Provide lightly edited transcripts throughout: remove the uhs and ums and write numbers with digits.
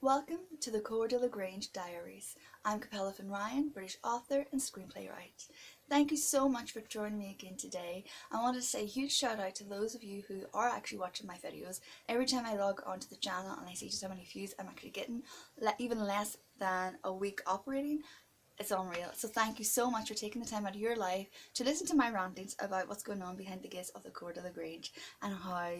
Welcome to the Cour de Grange Diaries. I'm Capella Van Ryan, British author and screenplay writer. Thank you so much for joining me again today. I wanted to say a huge shout out to those of you who are actually watching my videos. Every time I log onto the channel and I see just how many views I'm actually getting, even less than a week operating, it's unreal. So thank you so much for taking the time out of your life to listen to my rantings about what's going on behind the gates of the Cour de Grange and how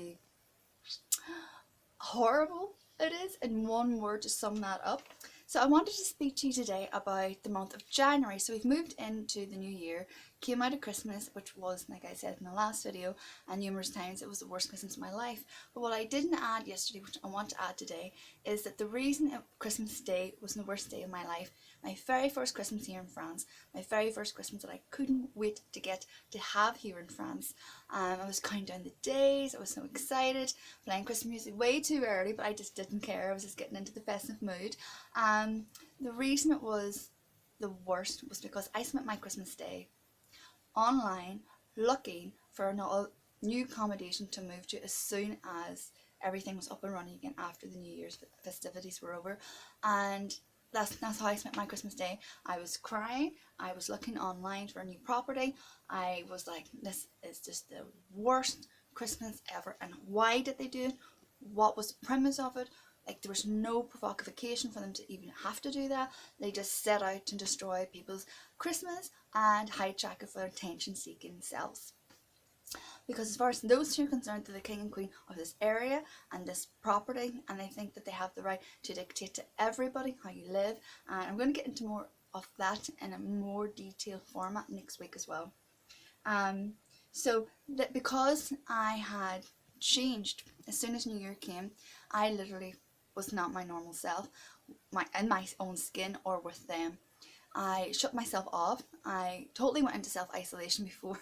horrible it is in one word to sum that up. So I wanted to speak to you today about the month of January. So we've moved into the new year, came out of Christmas, which was, like I said in the last video, and numerous times it was the worst Christmas of my life. But what I didn't add yesterday, which I want to add today, is that the reason Christmas Day was the worst day of my life, my very first Christmas here in France, my very first Christmas that I couldn't wait to get to have here in France. I was counting down the days, I was so excited, playing Christmas music way too early, but I just didn't care. I was just getting into the festive mood. The reason it was the worst was because I spent my Christmas Day online looking for a new accommodation to move to as soon as everything was up and running again after the New Year's festivities were over. And that's how I spent my Christmas Day. I was crying, I was looking online for a new property. I was like, this is just the worst Christmas ever, and why did they do it? What was the premise of it? Like, there was no provocation for them to even have to do that. They just set out to destroy people's Christmas and hijack it for their attention-seeking selves. Because as far as those two are concerned, they're the king and queen of this area and this property, and they think that they have the right to dictate to everybody how you live. And I'm going to get into more of that in a more detailed format next week as well. So that because I had changed as soon as New Year came, I literally was not my normal self, in my own skin or with them. I shut myself off. I totally went into self-isolation before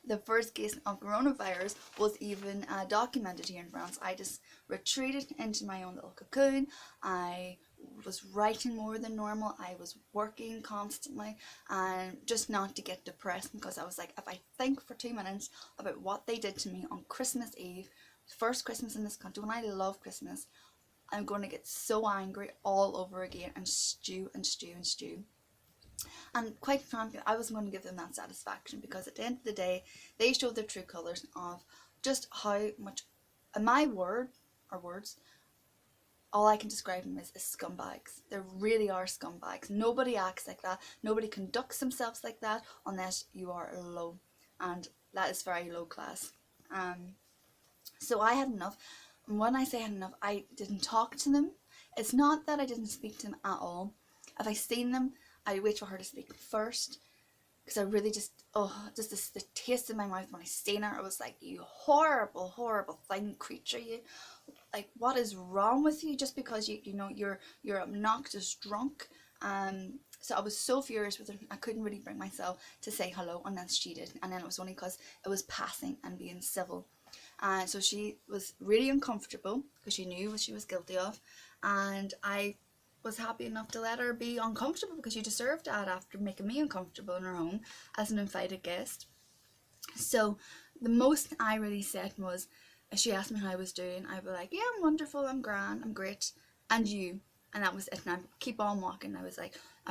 the first case of coronavirus was even documented here in France. I just retreated into my own little cocoon. I was writing more than normal. I was working constantly, and just not to get depressed, because I was like, if I think for 2 minutes about what they did to me on Christmas Eve, first Christmas in this country, when I love Christmas, I'm going to get so angry all over again and stew and stew and stew. And quite frankly, I wasn't going to give them that satisfaction, because at the end of the day, they showed their true colours of just how much, in my words, all I can describe them as scumbags. They really are scumbags. Nobody acts like that. Nobody conducts themselves like that unless you are low, and that is very low class. So I had enough. And when I say I had enough, I didn't talk to them. It's not that I didn't speak to them at all. If I seen them, I wait for her to speak first, because I really just the taste in my mouth when I seen her. I was like, you horrible, horrible thing, creature, you. Like, what is wrong with you? Just because you're obnoxious drunk. So I was so furious with her. I couldn't really bring myself to say hello unless she did, and then it was only because it was passing and being civil. And so she was really uncomfortable because she knew what she was guilty of, and I was happy enough to let her be uncomfortable, because she deserved that after making me uncomfortable in her home as an invited guest. So the most I really said was, if she asked me how I was doing, I'd be like, yeah, I'm wonderful, I'm grand, I'm great, and you? And that was it. And I'd keep on walking. I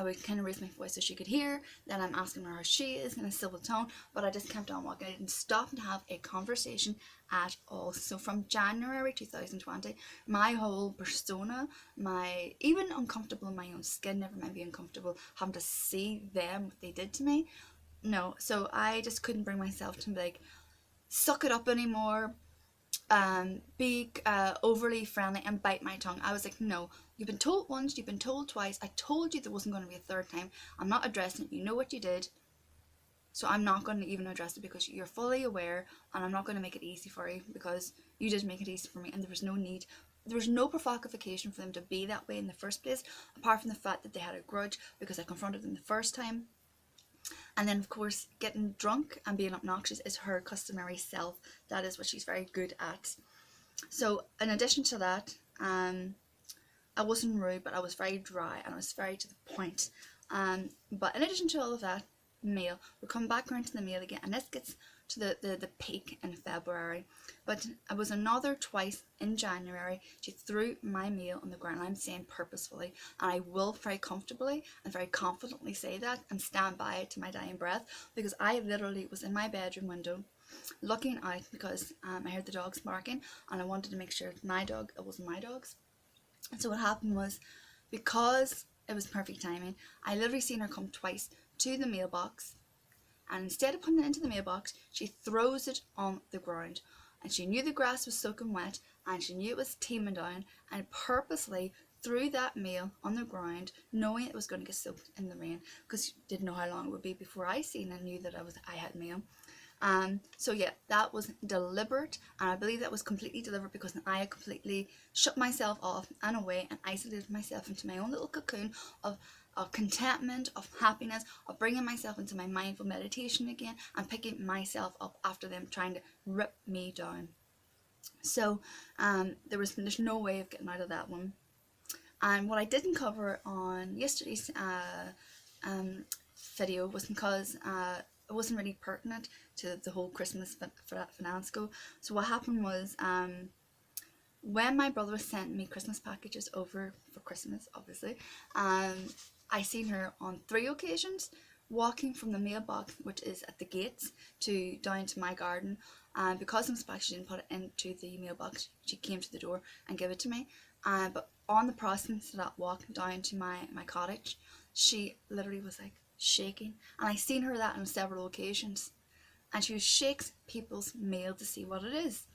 would kind of raise my voice so she could hear. Then I'm asking her how she is in a civil tone, but I just kept on walking. I didn't stop to have a conversation at all. So from January 2020, my whole persona, even uncomfortable in my own skin, never mind being uncomfortable having to see them, what they did to me. No, so I just couldn't bring myself to be like, suck it up anymore, be overly friendly and bite my tongue. I was like, no, you've been told once, you've been told twice, I told you there wasn't going to be a third time. I'm not addressing it, you know what you did, so I'm not going to even address it, because you're fully aware, and I'm not going to make it easy for you, because you did make it easy for me, and there was no need. There was no provocation for them to be that way in the first place, apart from the fact that they had a grudge because I confronted them the first time. And then, of course, getting drunk and being obnoxious is her customary self. That is what she's very good at. So in addition to that, I wasn't rude, but I was very dry and I was very to the point. But in addition to all of that, mail. We're coming back around to the mail again, and this gets to the peak in February, but it was another twice in January. She threw my mail on the ground. I'm saying purposefully, and I will very comfortably and very confidently say that and stand by it to my dying breath, because I literally was in my bedroom window looking out because I heard the dogs barking, and I wanted to make sure it wasn't my dogs. And so what happened was, because it was perfect timing, I literally seen her come twice to the mailbox, and instead of putting it into the mailbox, she throws it on the ground. And she knew the grass was soaking wet, and she knew it was teeming down, and purposely threw that mail on the ground, knowing it was going to get soaked in the rain, because she didn't know how long it would be before I seen and knew that I had mail. So yeah, that was deliberate, and I believe that was completely deliberate, because I had completely shut myself off and away and isolated myself into my own little cocoon of contentment, of happiness, of bringing myself into my mindful meditation again and picking myself up after them trying to rip me down. So there's no way of getting out of that one. And what I didn't cover on yesterday's video was because it wasn't really pertinent to the whole Christmas finance go. So what happened was, when my brother was sending me Christmas packages over for Christmas, obviously, I seen her on 3 occasions walking from the mailbox, which is at the gates, down to my garden. And because I'm surprised she didn't put it into the mailbox, she came to the door and gave it to me. But on the process of that walk down to my cottage, she literally was like shaking, and I seen her that on several occasions, and she shakes people's mail to see what it is.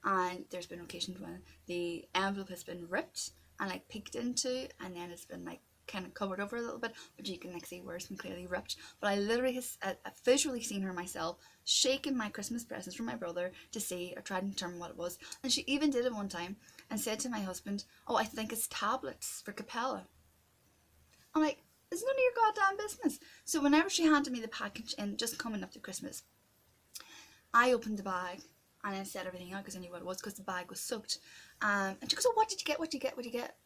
And there's been occasions when the envelope has been ripped and like peeked into, and then it's been like kind of covered over a little bit, but you can like see where it's been clearly ripped. But I literally have visually seen her myself shaking my Christmas presents from my brother to see or try to determine what it was. And she even did it one time and said to my husband, "Oh, I think it's tablets for Capella." I'm like, it's none of your goddamn business. So whenever she handed me the package in, just coming up to Christmas, I opened the bag and then set everything out because I knew what it was, because the bag was soaked. And she goes, "Oh, what did you get? What did you get? What did you get?"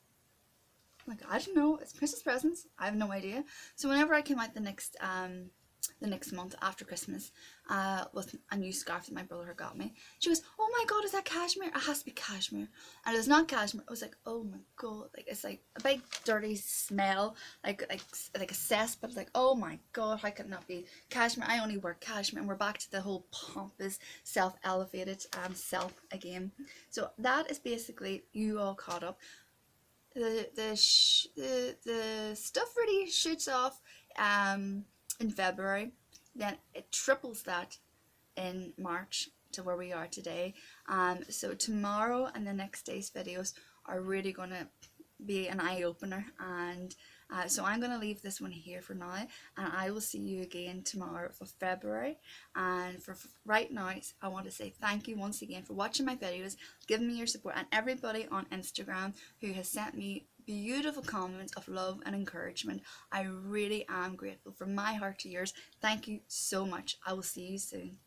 I'm like, "I don't know. It's Christmas presents. I have no idea." So whenever I came out the next month after Christmas, with a new scarf that my brother had got me, she goes, "Oh my god, is that cashmere? It has to be cashmere." And it was not cashmere. I was like, "Oh my god!" Like, it's like a big dirty smell, like a cesspool. But it's like, "Oh my god, how can it not be cashmere? I only wear cashmere." And we're back to the whole pompous, self-elevated self again. So that is basically you all caught up. The stuff really shoots off in February, then it triples that in March to where we are today. So tomorrow and the next day's videos are really going to be an eye-opener, and so I'm going to leave this one here for now, and I will see you again tomorrow for February. And for right now, I want to say thank you once again for watching my videos, giving me your support, and everybody on Instagram who has sent me beautiful comments of love and encouragement. I really am grateful, from my heart to yours. Thank you so much. I will see you soon.